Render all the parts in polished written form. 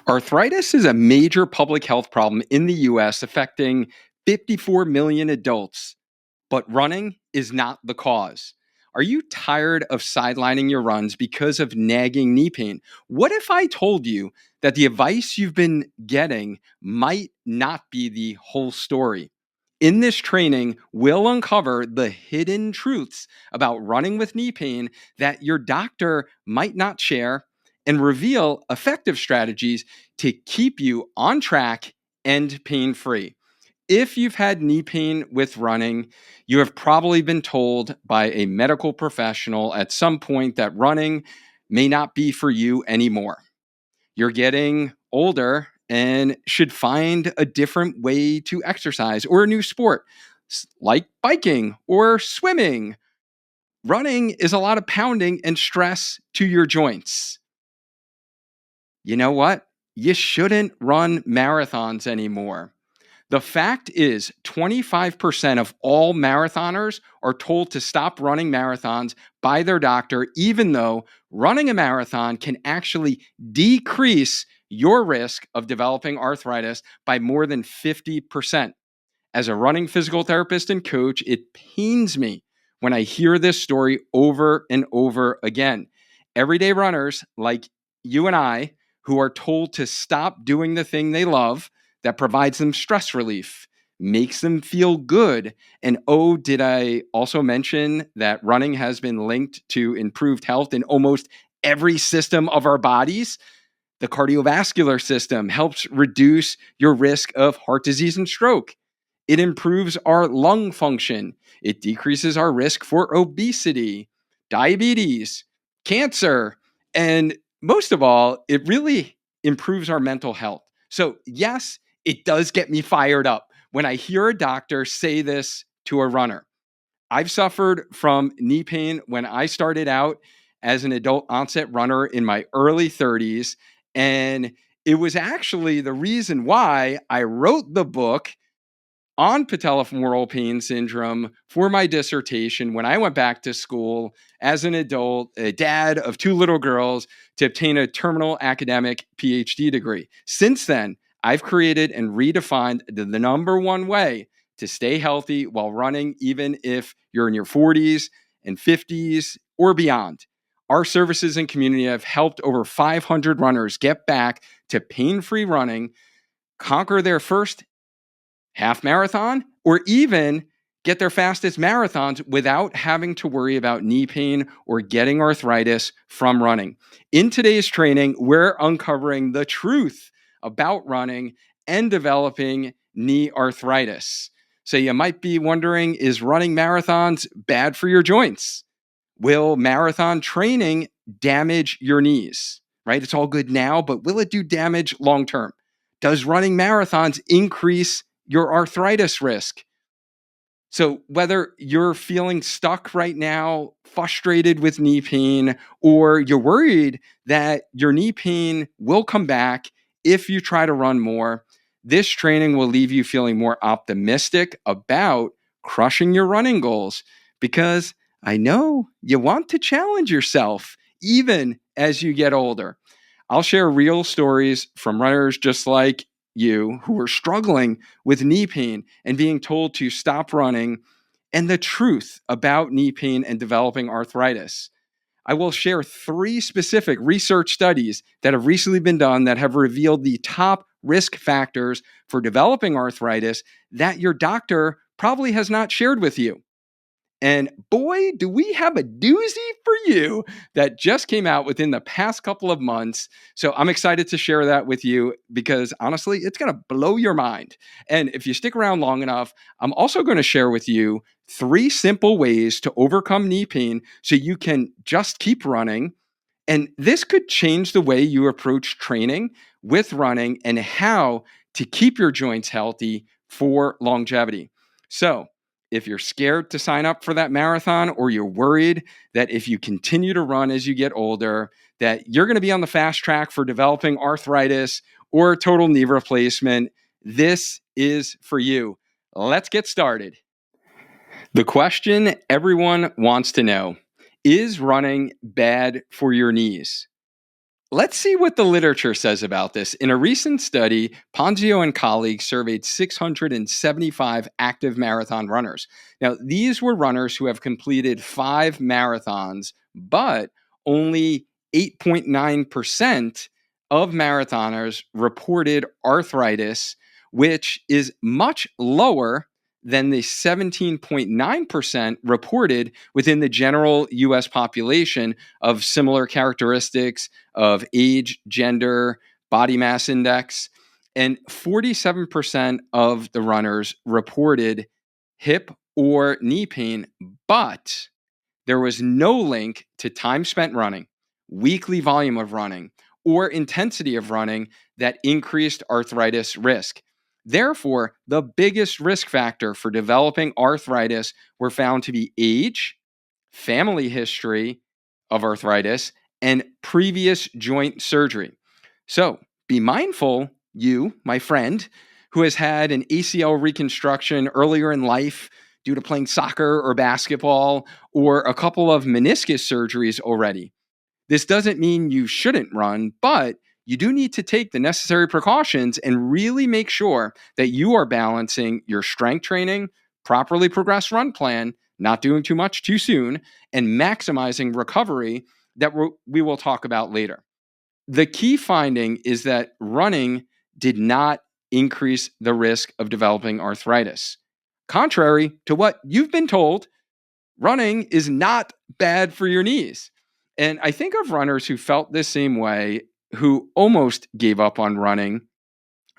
Arthritis is a major public health problem in the US affecting 54 million adults, but running is not the cause. Are you tired of sidelining your runs because of nagging knee pain? What if I told you that the advice you've been getting might not be the whole story? In this training, we'll uncover the hidden truths about running with knee pain that your doctor might not share and reveal effective strategies to keep you on track and pain free. If you've had knee pain with running, you have probably been told by a medical professional at some point that running may not be for you anymore. You're getting older and should find a different way to exercise or a new sport, like biking or swimming. Running is a lot of pounding and stress to your joints. You know what? You shouldn't run marathons anymore. The fact is, 25% of all marathoners are told to stop running marathons by their doctor, even though running a marathon can actually decrease your risk of developing arthritis by more than 50%. As a running physical therapist and coach, it pains me when I hear this story over and over again. Everyday runners like you and I, who are told to stop doing the thing they love that provides them stress relief, makes them feel good. And oh, did I also mention that running has been linked to improved health in almost every system of our bodies? The cardiovascular system helps reduce your risk of heart disease and stroke. It improves our lung function. It decreases our risk for obesity, diabetes, cancer, and most of all, it really improves our mental health. So, yes, it does get me fired up when I hear a doctor say this to a runner. I've suffered from knee pain when I started out as an adult onset runner in my early 30s. And it was actually the reason why I wrote the book on patellofemoral pain syndrome for my dissertation when I went back to school as an adult, a dad of two little girls, to obtain a terminal academic PhD degree. Since then, I've created and redefined the number one way to stay healthy while running, even if you're in your 40s and 50s or beyond. Our services and community have helped over 500 runners get back to pain-free running, conquer their first half marathon, or even get their fastest marathons without having to worry about knee pain or getting arthritis from running. In today's training, we're uncovering the truth about running and developing knee arthritis. So you might be wondering, is running marathons bad for your joints? Will marathon training damage your knees? Right? It's all good now, but will it do damage long term? Does running marathons increase your arthritis risk? So, whether you're feeling stuck right now, frustrated with knee pain, or you're worried that your knee pain will come back if you try to run more, this training will leave you feeling more optimistic about crushing your running goals, because I know you want to challenge yourself even as you get older. I'll share real stories from runners just like you who are struggling with knee pain and being told to stop running, and the truth about knee pain and developing arthritis. I will share 3 specific research studies that have recently been done that have revealed the top risk factors for developing arthritis that your doctor probably has not shared with you. And boy, do we have a doozy for you that just came out within the past couple of months. So I'm excited to share that with you because honestly, it's going to blow your mind. And if you stick around long enough, I'm also going to share with you 3 simple ways to overcome knee pain so you can just keep running. And this could change the way you approach training with running and how to keep your joints healthy for longevity. So, if you're scared to sign up for that marathon, or you're worried that if you continue to run as you get older, that you're going to be on the fast track for developing arthritis or total knee replacement, this is for you. Let's get started. The question everyone wants to know: is running bad for your knees? Let's see what the literature says about this. In a recent study, Ponzio and colleagues surveyed 675 active marathon runners. Now, these were runners who have completed 5 marathons, but only 8.9% of marathoners reported arthritis, which is much lower than the 17.9% reported within the general US population of similar characteristics of age, gender, body mass index. And 47% of the runners reported hip or knee pain, but there was no link to time spent running, weekly volume of running, or intensity of running that increased arthritis risk. Therefore, the biggest risk factor for developing arthritis were found to be age, family history of arthritis, and previous joint surgery. So be mindful, you, my friend, who has had an ACL reconstruction earlier in life due to playing soccer or basketball, or a couple of meniscus surgeries already. This doesn't mean you shouldn't run, but you do need to take the necessary precautions and really make sure that you are balancing your strength training, properly progressed run plan, not doing too much too soon, and maximizing recovery that we will talk about later. The key finding is that running did not increase the risk of developing arthritis. Contrary to what you've been told, running is not bad for your knees. And I think of runners who felt the same way, who almost gave up on running.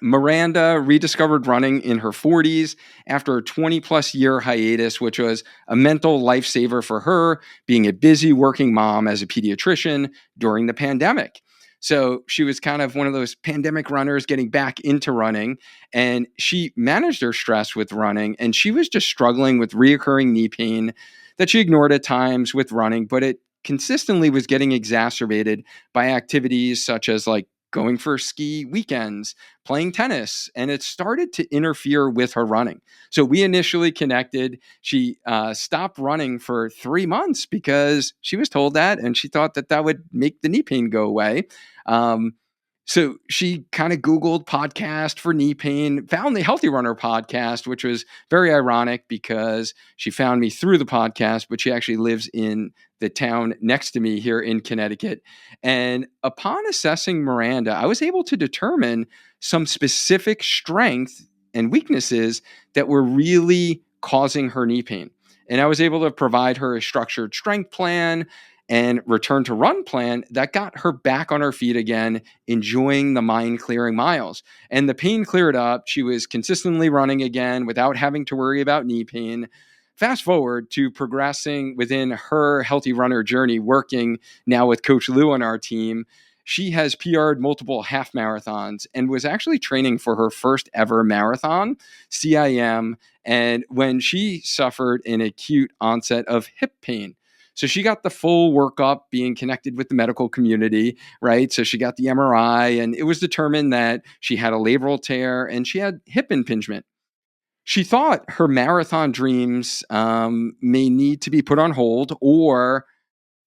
Miranda rediscovered running in her 40s after a 20 plus year hiatus, which was a mental lifesaver for her, being a busy working mom as a pediatrician during the pandemic. So she was kind of one of those pandemic runners getting back into running, and she managed her stress with running, and she was just struggling with reoccurring knee pain that she ignored at times with running, but it consistently was getting exacerbated by activities such as like going for ski weekends, playing tennis, and it started to interfere with her running. So we initially connected. She stopped running for 3 months because she was told that, and she thought that that would make the knee pain go away. Um, so she kind of Googled podcast for knee pain, found the Healthy Runner podcast, which was very ironic because she found me through the podcast, but she actually lives in the town next to me here in Connecticut. And upon assessing Miranda, I was able to determine some specific strengths and weaknesses that were really causing her knee pain. And I was able to provide her a structured strength plan and return to run plan that got her back on her feet again, enjoying the mind clearing miles. And the pain cleared up. She was consistently running again without having to worry about knee pain. Fast forward to progressing within her healthy runner journey, working now with Coach Lou on our team. She has PR'd multiple half marathons and was actually training for her first ever marathon, CIM, and when she suffered an acute onset of hip pain. So she got the full workup being connected with the medical community, right? So she got the MRI, and it was determined that she had a labral tear and she had hip impingement. She thought her marathon dreams may need to be put on hold, or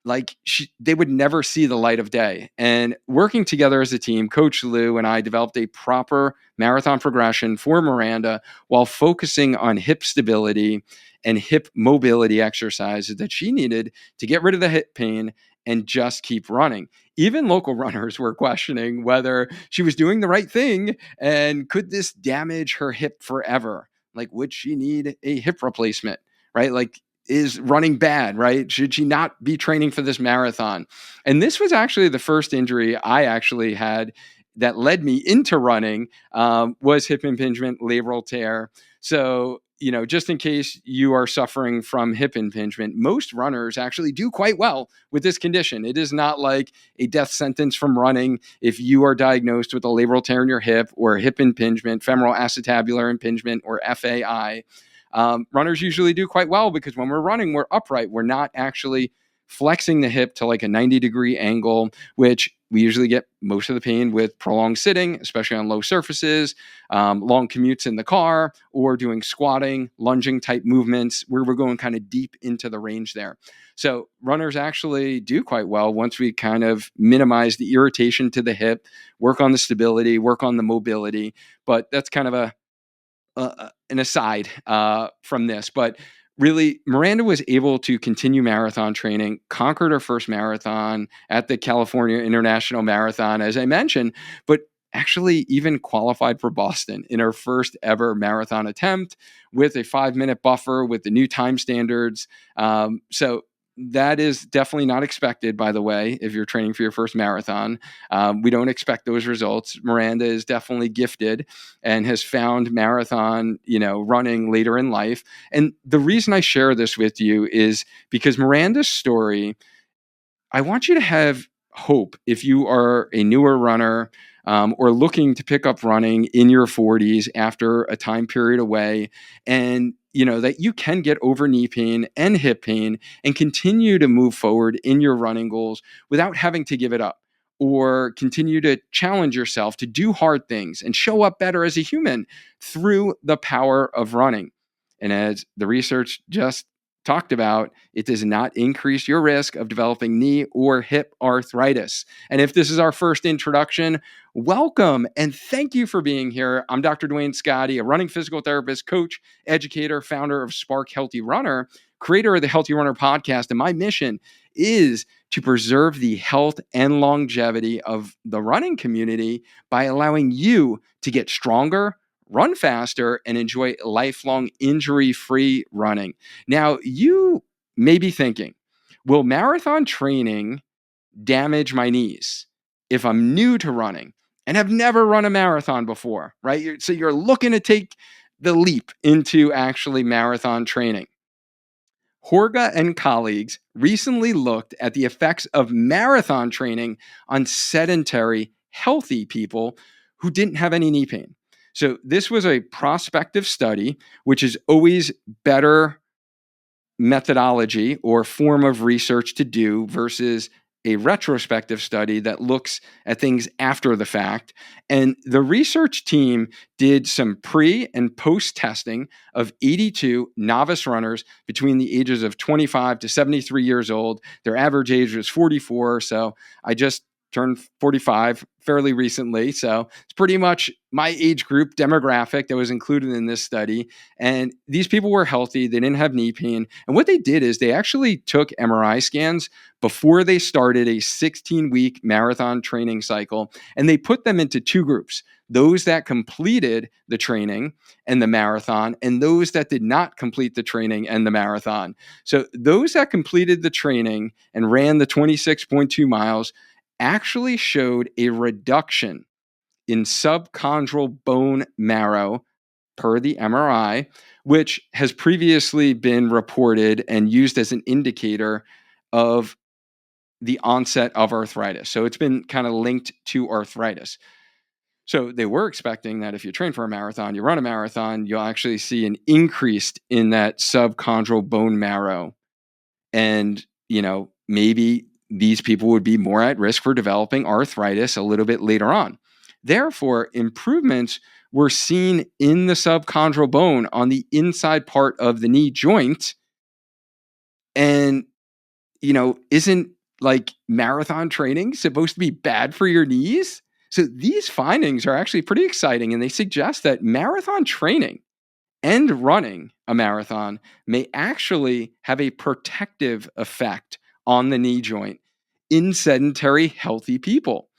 like they would never see the light of day. And working together as a team, Coach Lou and I developed a proper marathon progression for Miranda while focusing on hip stability and hip mobility exercises that she needed to get rid of the hip pain and just keep running. Even local runners were questioning whether she was doing the right thing and could this damage her hip forever? Like, would she need a hip replacement? Right? Like, is running bad, right? Should she not be training for this marathon? And this was actually the first injury I actually had that led me into running, was hip impingement, labral tear. So, just in case you are suffering from hip impingement, most runners actually do quite well with this condition. It is not like a death sentence from running if you are diagnosed with a labral tear in your hip or hip impingement, femoral acetabular impingement, or FAI. Runners usually do quite well because when we're running, we're upright. We're not actually flexing the hip to like a 90-degree angle, which we usually get most of the pain with prolonged sitting, especially on low surfaces, long commutes in the car, or doing squatting, lunging type movements where we're going kind of deep into the range there. So runners actually do quite well once we kind of minimize the irritation to the hip, work on the stability, work on the mobility. But that's kind of an aside from this. But really, Miranda was able to continue marathon training, conquered her first marathon at the California International Marathon, as I mentioned, but actually even qualified for Boston in her first ever marathon attempt with a 5-minute buffer with the new time standards. So that is definitely not expected, by the way, if you're training for your first marathon. We don't expect those results. Miranda is definitely gifted and has found marathon, running later in life. And the reason I share this with you is because Miranda's story, I want you to have hope if you are a newer runner, or looking to pick up running in your 40s after a time period away, and that you can get over knee pain and hip pain and continue to move forward in your running goals without having to give it up, or continue to challenge yourself to do hard things and show up better as a human through the power of running. And as the research just talked about, it does not increase your risk of developing knee or hip arthritis. And if this is our first introduction, welcome and thank you for being here. I'm Dr. Duane Scotti, a running physical therapist, coach, educator, founder of Spark Healthy Runner, creator of the Healthy Runner podcast. And my mission is to preserve the health and longevity of the running community by allowing you to get stronger, run faster, and enjoy lifelong injury-free running. Now, you may be thinking, will marathon training damage my knees if I'm new to running and have never run a marathon before, right? So you're looking to take the leap into actually marathon training. Horga and colleagues recently looked at the effects of marathon training on sedentary, healthy people who didn't have any knee pain. So this was a prospective study, which is always better methodology or form of research to do versus a retrospective study that looks at things after the fact. And the research team did some pre and post testing of 82 novice runners between the ages of 25 to 73 years old. Their average age was 44. So I just turned 45 fairly recently. So it's pretty much my age group demographic that was included in this study. And these people were healthy. They didn't have knee pain. And what they did is they actually took MRI scans before they started a 16-week marathon training cycle. And they put them into two groups: those that completed the training and the marathon, and those that did not complete the training and the marathon. So those that completed the training and ran the 26.2 miles actually showed a reduction in subchondral bone marrow per the MRI, which has previously been reported and used as an indicator of the onset of arthritis. So it's been kind of linked to arthritis. So they were expecting that if you train for a marathon, you run a marathon, you'll actually see an increase in that subchondral bone marrow. And, maybe these people would be more at risk for developing arthritis a little bit later on. Therefore, improvements were seen in the subchondral bone on the inside part of the knee joint. And, isn't like marathon training supposed to be bad for your knees? So these findings are actually pretty exciting, and they suggest that marathon training and running a marathon may actually have a protective effect on the knee joint in sedentary, healthy people.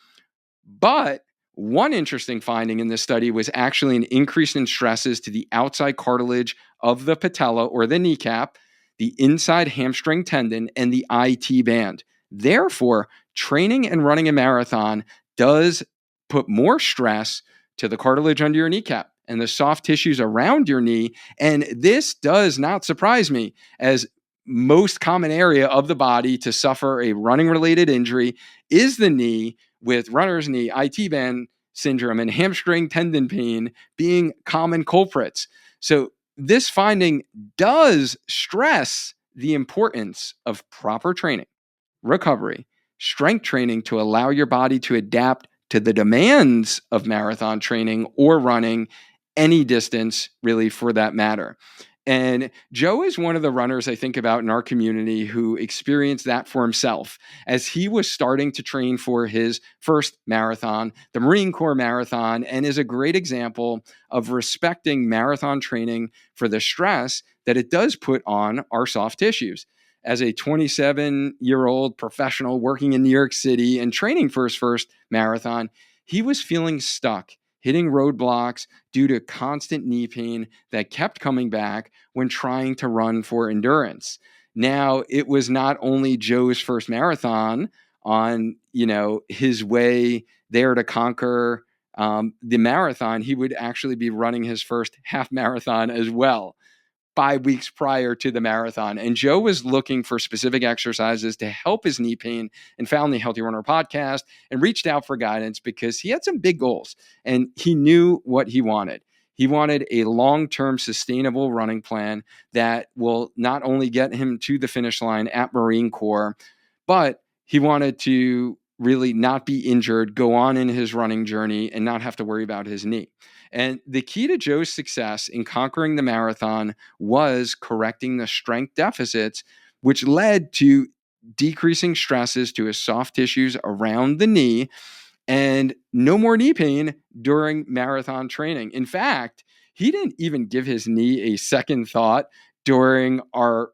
But one interesting finding in this study was actually an increase in stresses to the outside cartilage of the patella or the kneecap, the inside hamstring tendon, and the IT band. Therefore, training and running a marathon does put more stress to the cartilage under your kneecap and the soft tissues around your knee. And this does not surprise me, as most common area of the body to suffer a running related injury is the knee, with runner's knee, IT band syndrome, and hamstring tendon pain being common culprits. So this finding does stress the importance of proper training, recovery, strength training to allow your body to adapt to the demands of marathon training or running, any distance really for that matter. And Joe is one of the runners I think about in our community who experienced that for himself as he was starting to train for his first marathon, the Marine Corps Marathon, and is a great example of respecting marathon training for the stress that it does put on our soft tissues. As a 27-year-old professional working in New York City and training for his first marathon, he was feeling stuck, hitting roadblocks due to constant knee pain that kept coming back when trying to run for endurance. Now, it was not only Joe's first marathon on, his way there to conquer the marathon, he would actually be running his first half marathon as well 5 weeks prior to the marathon. And Joe was looking for specific exercises to help his knee pain and found the Healthy Runner podcast and reached out for guidance because he had some big goals and he knew what he wanted. He wanted a long-term sustainable running plan that will not only get him to the finish line at Marine Corps, but he wanted to really not be injured, go on in his running journey and not have to worry about his knee. And the key to Joe's success in conquering the marathon was correcting the strength deficits, which led to decreasing stresses to his soft tissues around the knee and no more knee pain during marathon training. In fact, he didn't even give his knee a second thought during our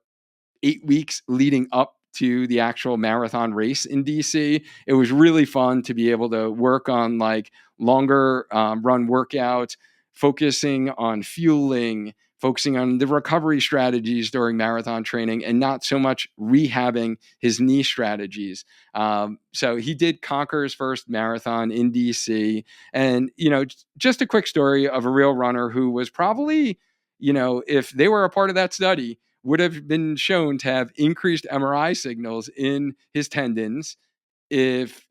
8 weeks leading up to the actual marathon race in DC. It was really fun to be able to work on like longer run workouts, focusing on fueling, focusing on the recovery strategies during marathon training, and not so much rehabbing his knee strategies. So he did conquer his first marathon in DC. And, just a quick story of a real runner who was probably, if they were a part of that study, would have been shown to have increased MRI signals in his tendons if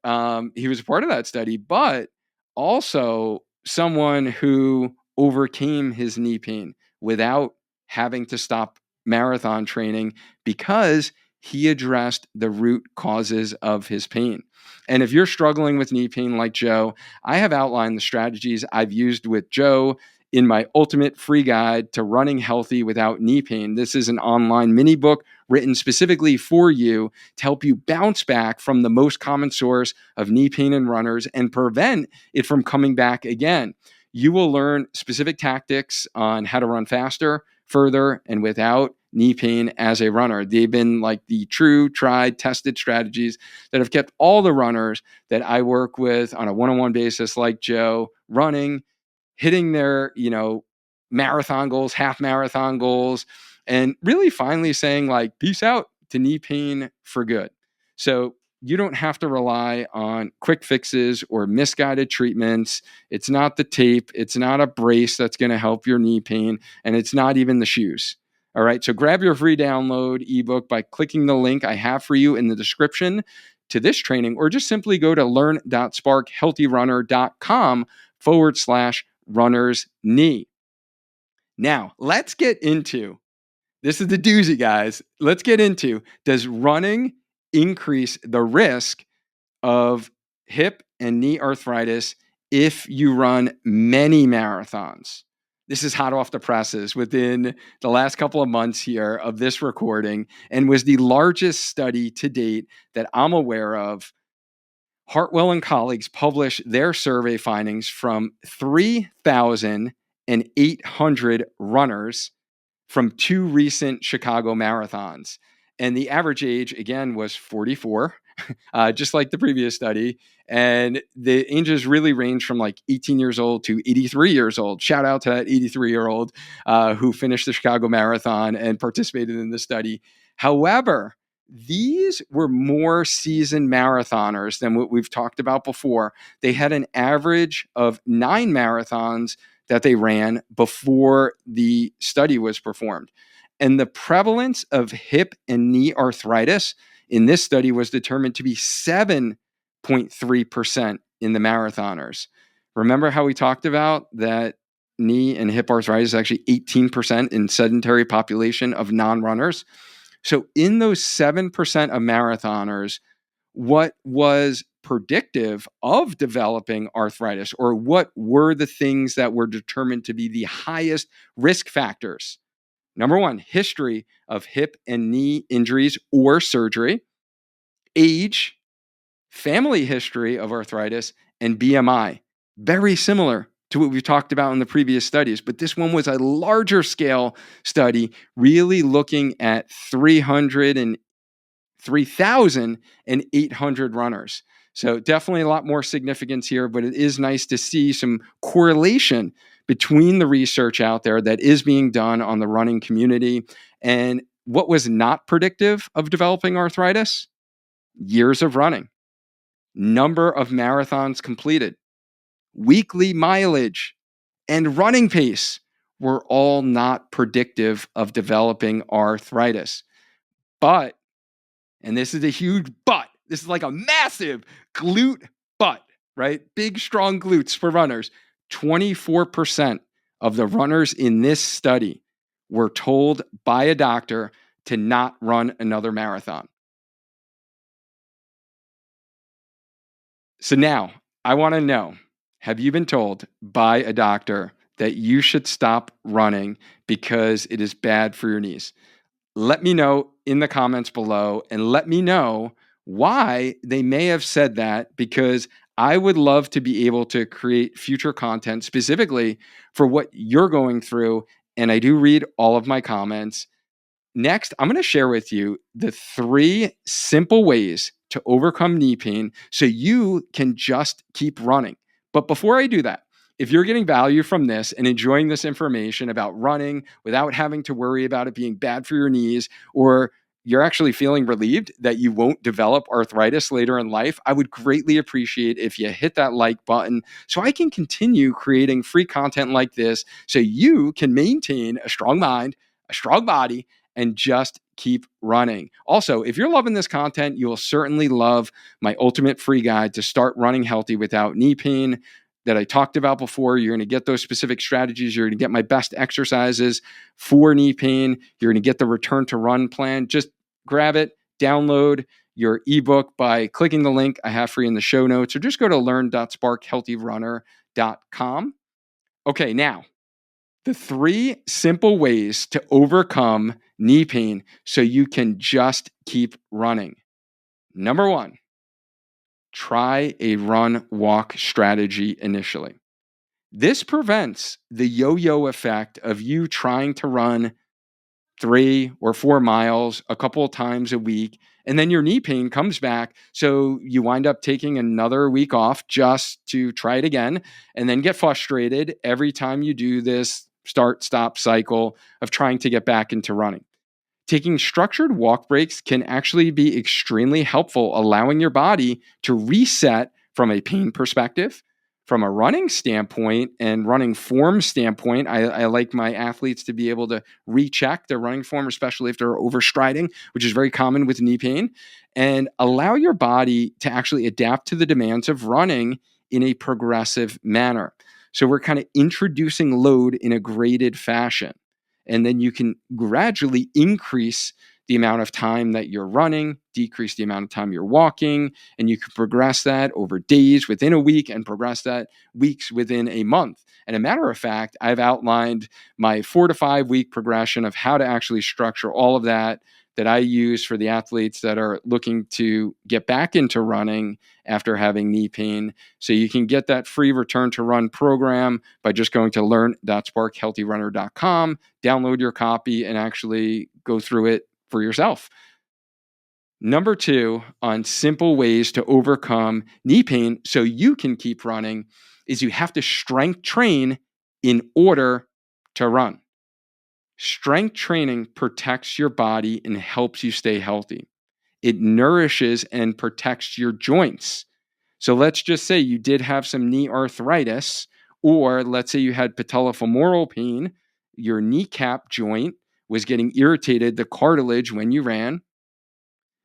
he was a part of that study, but also someone who overcame his knee pain without having to stop marathon training because he addressed the root causes of his pain. And if you're struggling with knee pain like Joe, I have outlined the strategies I've used with Joe in my ultimate free guide to running healthy without knee pain. This is an online mini book written specifically for you to help you bounce back from the most common source of knee pain in runners and prevent it from coming back again. You will learn specific tactics on how to run faster, further, and without knee pain as a runner. They've been like the true, tried, tested strategies that have kept all the runners that I work with on a one-on-one basis, like Joe, running, hitting their, marathon goals, half marathon goals, and really finally saying like, peace out to knee pain for good. So you don't have to rely on quick fixes or misguided treatments. It's not the tape. It's not a brace that's going to help your knee pain. And it's not even the shoes. All right. So grab your free download ebook by clicking the link I have for you in the description to this training, or just simply go to learn.sparkhealthyrunner.com/runner's knee. Now, let's get into, this is the doozy, guys. Let's get into, does running increase the risk of hip and knee arthritis if you run many marathons? This is hot off the presses within the last couple of months here of this recording, and was the largest study to date that I'm aware of. Hartwell and colleagues published their survey findings from 3,800 runners from 2 recent Chicago marathons. And the average age, again, was 44, just like the previous study. And the ages really range from like 18 years old to 83 years old. Shout out to that 83-year-old who finished the Chicago Marathon and participated in the study. However, these were more seasoned marathoners than what we've talked about before. They had an average of 9 marathons that they ran before the study was performed. And the prevalence of hip and knee arthritis in this study was determined to be 7.3% in the marathoners. Remember how we talked about that knee and hip arthritis is actually 18% in sedentary population of non-runners? So in those 7% of marathoners, what was predictive of developing arthritis, or what were the things that were determined to be the highest risk factors? Number one, history of hip and knee injuries or surgery, age, family history of arthritis, and BMI. Very similar to what we talked about in the previous studies, but this one was a larger scale study, really looking at 3,800 runners. So definitely a lot more significance here, but it is nice to see some correlation between the research out there that is being done on the running community. And what was not predictive of developing arthritis? Years of running, number of marathons completed, weekly mileage, and running pace were all not predictive of developing arthritis. But, and this is a huge but, this is like a massive glute but, right? Big, strong glutes for runners. 24% of the runners in this study were told by a doctor to not run another marathon. So now I want to know, have you been told by a doctor that you should stop running because it is bad for your knees? Let me know in the comments below, and let me know why they may have said that, because I would love to be able to create future content specifically for what you're going through. And I do read all of my comments. Next, I'm going to share with you the 3 simple ways to overcome knee pain so you can just keep running. But before I do that, if you're getting value from this and enjoying this information about running without having to worry about it being bad for your knees, or you're actually feeling relieved that you won't develop arthritis later in life, I would greatly appreciate if you hit that like button so I can continue creating free content like this so you can maintain a strong mind, a strong body, and just keep running. Also, if you're loving this content, you will certainly love my ultimate free guide to start running healthy without knee pain that I talked about before. You're going to get those specific strategies. You're going to get my best exercises for knee pain. You're going to get the return to run plan. Just grab it, download your ebook by clicking the link I have for you in the show notes, or just go to learn.sparkhealthyrunner.com. Okay, now, the 3 simple ways to overcome knee pain so you can just keep running. Number 1, try a run-walk strategy initially. This prevents the yo-yo effect of you trying to run 3 or 4 miles a couple of times a week, and then your knee pain comes back. So you wind up taking another week off just to try it again, and then get frustrated every time you do this start-stop cycle of trying to get back into running. Taking structured walk breaks can actually be extremely helpful, allowing your body to reset from a pain perspective. From a running standpoint and running form standpoint, I like my athletes to be able to recheck their running form, especially if they're overstriding, which is very common with knee pain, and allow your body to actually adapt to the demands of running in a progressive manner. So we're kind of introducing load in a graded fashion. And then you can gradually increase the amount of time that you're running, decrease the amount of time you're walking, and you can progress that over days within a week and progress that weeks within a month. And a matter of fact, I've outlined my 4 to 5 week progression of how to actually structure all of that I use for the athletes that are looking to get back into running after having knee pain. So you can get that free return to run program by just going to learn.sparkhealthyrunner.com, download your copy, and actually go through it for yourself. Number 2, on simple ways to overcome knee pain so you can keep running, is you have to strength train in order to run. Strength training protects your body and helps you stay healthy. It nourishes and protects your joints. So let's just say you did have some knee arthritis, or let's say you had patellofemoral pain, your kneecap joint was getting irritated, the cartilage when you ran.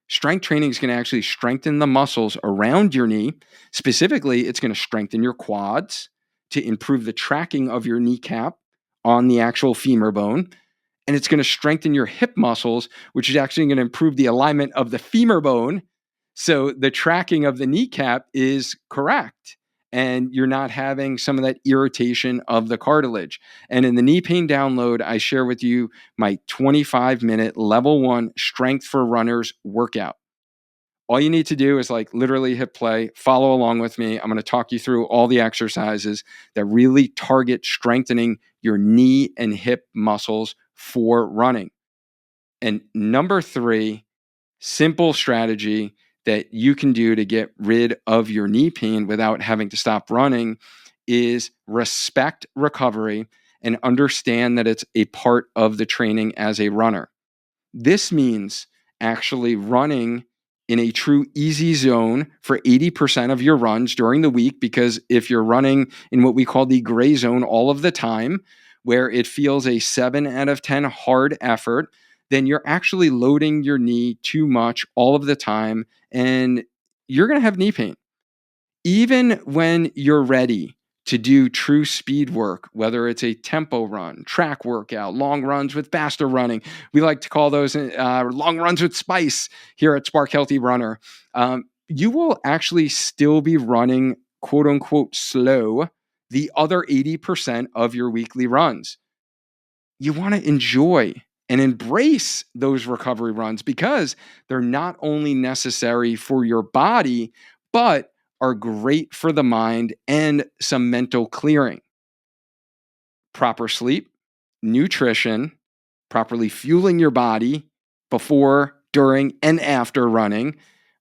Strength training is going to actually strengthen the muscles around your knee. Specifically, it's going to strengthen your quads to improve the tracking of your kneecap on the actual femur bone. And it's going to strengthen your hip muscles, which is actually going to improve the alignment of the femur bone So the tracking of the kneecap is correct. And you're not having some of that irritation of the cartilage. And in the knee pain download, I share with you my 25-minute level 1 strength for runners workout. All you need to do is like literally hit play, follow along with me. I'm going to talk you through all the exercises that really target strengthening your knee and hip muscles for running. And number 3, simple strategy that you can do to get rid of your knee pain without having to stop running is respect recovery and understand that it's a part of the training as a runner. This means actually running in a true easy zone for 80% of your runs during the week, because if you're running in what we call the gray zone all of the time, where it feels a 7 out of 10 hard effort, then you're actually loading your knee too much all of the time, and you're going to have knee pain. Even when you're ready to do true speed work, whether it's a tempo run, track workout, long runs with faster running, we like to call those long runs with spice here at Spark Healthy Runner, you will actually still be running quote unquote slow the other 80% of your weekly runs. You want to enjoy and embrace those recovery runs because they're not only necessary for your body, but are great for the mind and some mental clearing. Proper sleep, nutrition, properly fueling your body before, during, and after running,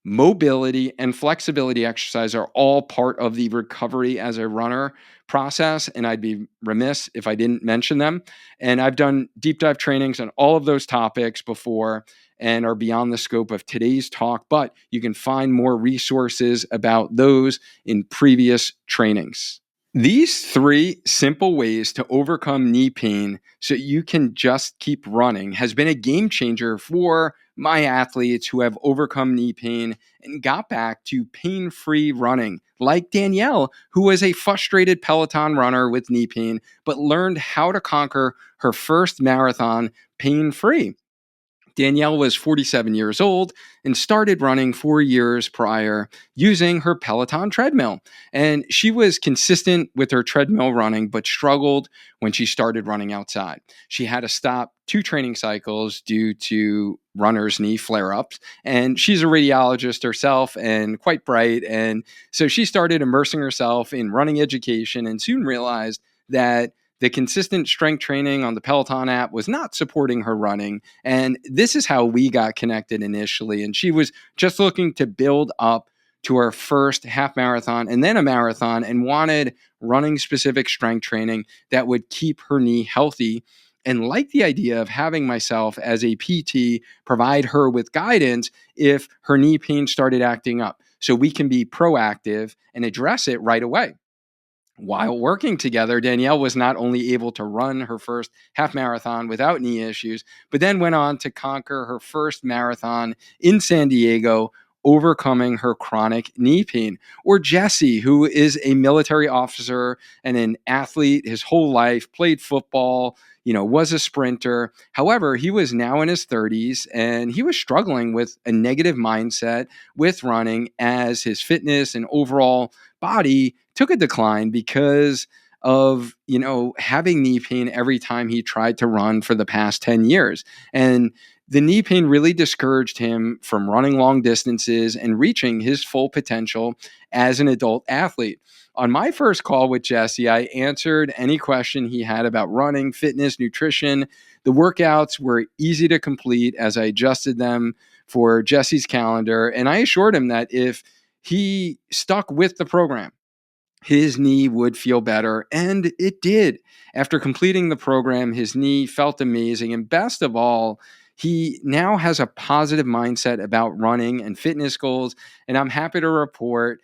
mobility and flexibility exercise are all part of the recovery as a runner process. And I'd be remiss if I didn't mention them. And I've done deep dive trainings on all of those topics before and are beyond the scope of today's talk, but you can find more resources about those in previous trainings. These 3 simple ways to overcome knee pain so you can just keep running has been a game changer for my athletes who have overcome knee pain and got back to pain-free running, like Danielle, who was a frustrated Peloton runner with knee pain, but learned how to conquer her first marathon pain-free. Danielle was 47 years old and started running 4 years prior using her Peloton treadmill. And she was consistent with her treadmill running, but struggled when she started running outside. She had to stop 2 training cycles due to runner's knee flare-ups. And she's a radiologist herself and quite bright. And so she started immersing herself in running education and soon realized that the consistent strength training on the Peloton app was not supporting her running. And this is how we got connected initially. And she was just looking to build up to her first half marathon and then a marathon and wanted running specific strength training that would keep her knee healthy. And like the idea of having myself as a PT provide her with guidance if her knee pain started acting up, so we can be proactive and address it right away. While working together, Danielle was not only able to run her first half marathon without knee issues, but then went on to conquer her first marathon in San Diego, overcoming her chronic knee pain. Or Jesse, who is a military officer and an athlete his whole life, played football, was a sprinter. However, he was now in his 30s and he was struggling with a negative mindset with running as his fitness and overall body took a decline because of, having knee pain every time he tried to run for the past 10 years. And the knee pain really discouraged him from running long distances and reaching his full potential as an adult athlete. On my first call with Jesse, I answered any question he had about running, fitness, nutrition. The workouts were easy to complete as I adjusted them for Jesse's calendar. And I assured him that if he stuck with the program, his knee would feel better, and it did. After completing the program, his knee felt amazing, and best of all, he now has a positive mindset about running and fitness goals, and I'm happy to report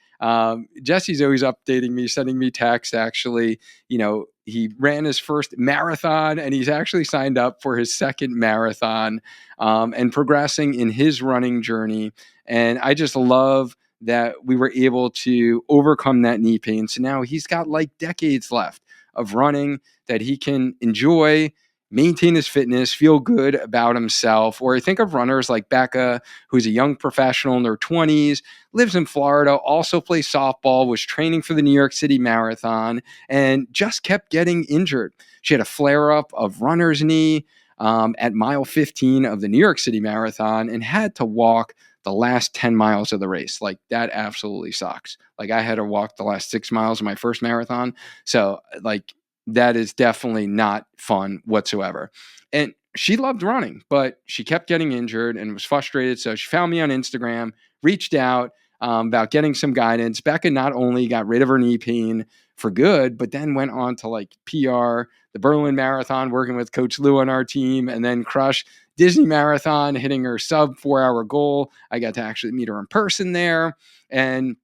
Jesse's always updating me, sending me texts, actually. He ran his first marathon, and he's actually signed up for his second marathon, and progressing in his running journey, and I just love that we were able to overcome that knee pain. So now he's got like decades left of running that he can enjoy maintain his fitness, feel good about himself. Or I think of runners like Becca, who's a young professional in their 20s, lives in Florida, also plays softball, was training for the New York City Marathon, and just kept getting injured. She had a flare up of runner's knee at mile 15 of the New York City Marathon and had to walk the last 10 miles of the race. Like, that absolutely sucks. Like, I had to walk the last 6 miles of my first marathon. So, like, that is definitely not fun whatsoever. And she loved running, but she kept getting injured and was frustrated. So she found me on Instagram, reached out about getting some guidance. Becca not only got rid of her knee pain for good, but then went on to like PR the Berlin Marathon, working with Coach Lou on our team, and then crush Disney Marathon, hitting her sub 4 hour goal. I got to actually meet her in person there. And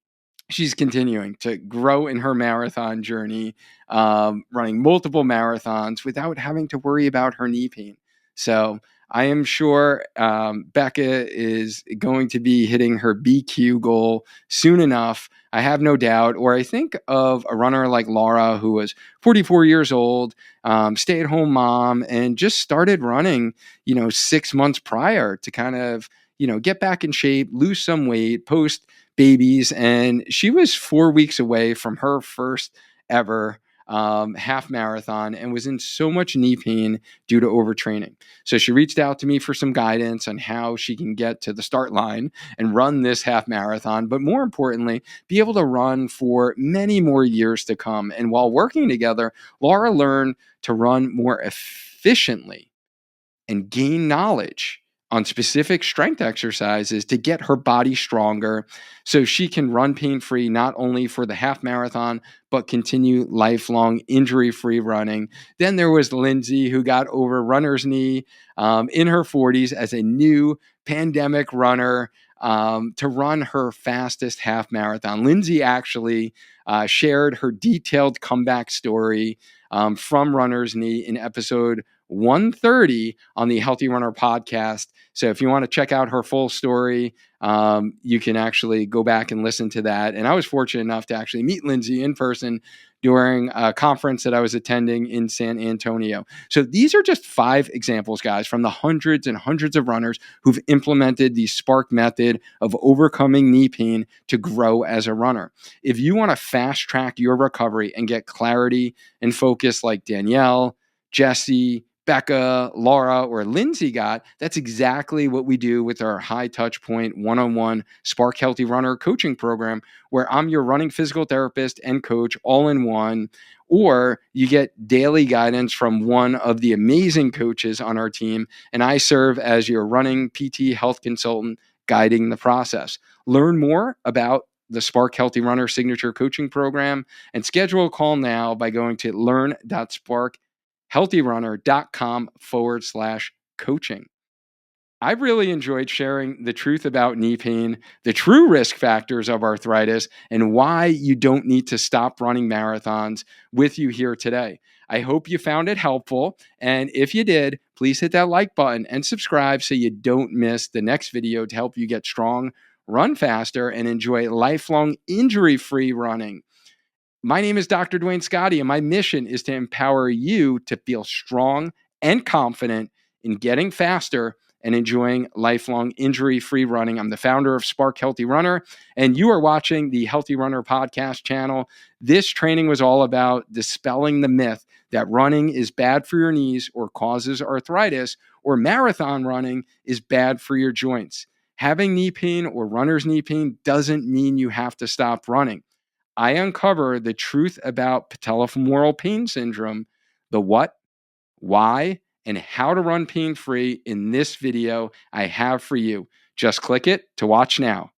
she's continuing to grow in her marathon journey, running multiple marathons without having to worry about her knee pain. So I am sure Becca is going to be hitting her BQ goal soon enough. I have no doubt. Or I think of a runner like Laura, who was 44 years old, stay-at-home mom, and just started running, 6 months prior to kind of, get back in shape, lose some weight, post babies. And she was 4 weeks away from her first ever half marathon and was in so much knee pain due to overtraining. So she reached out to me for some guidance on how she can get to the start line and run this half marathon, but more importantly, be able to run for many more years to come. And while working together, Laura learned to run more efficiently and gain knowledge on specific strength exercises to get her body stronger so she can run pain-free, not only for the half marathon, but continue lifelong injury-free running. Then there was Lindsay, who got over runner's knee in her 40s as a new pandemic runner to run her fastest half marathon. Lindsay actually shared her detailed comeback story from runner's knee in episode 130 on the Healthy Runner podcast. So if you want to check out her full story, you can actually go back and listen to that. And I was fortunate enough to actually meet Lindsay in person during a conference that I was attending in San Antonio. So these are just 5 examples, guys, from the hundreds and hundreds of runners who've implemented the Spark method of overcoming knee pain to grow as a runner. If you want to fast track your recovery and get clarity and focus like Danielle, Jesse, Becca, Laura, or Lindsay got, that's exactly what we do with our high touch point one-on-one Spark Healthy Runner coaching program, where I'm your running physical therapist and coach all in one. Or you get daily guidance from one of the amazing coaches on our team, and I serve as your running PT health consultant guiding the process. Learn more about the Spark Healthy Runner signature coaching program and schedule a call now by going to learn.sparkhealthyrunner.com/coaching. I really enjoyed sharing the truth about knee pain, the true risk factors of arthritis, and why you don't need to stop running marathons with you here today. I hope you found it helpful. And if you did, please hit that like button and subscribe so you don't miss the next video to help you get strong, run faster, and enjoy lifelong injury-free running. My name is Dr. Duane Scotti, and my mission is to empower you to feel strong and confident in getting faster and enjoying lifelong injury-free running. I'm the founder of Spark Healthy Runner, and you are watching the Healthy Runner podcast channel. This training was all about dispelling the myth that running is bad for your knees or causes arthritis, or marathon running is bad for your joints. Having knee pain or runner's knee pain doesn't mean you have to stop running. I uncover the truth about patellofemoral pain syndrome, the what, why, and how to run pain-free in this video I have for you. Just click it to watch now.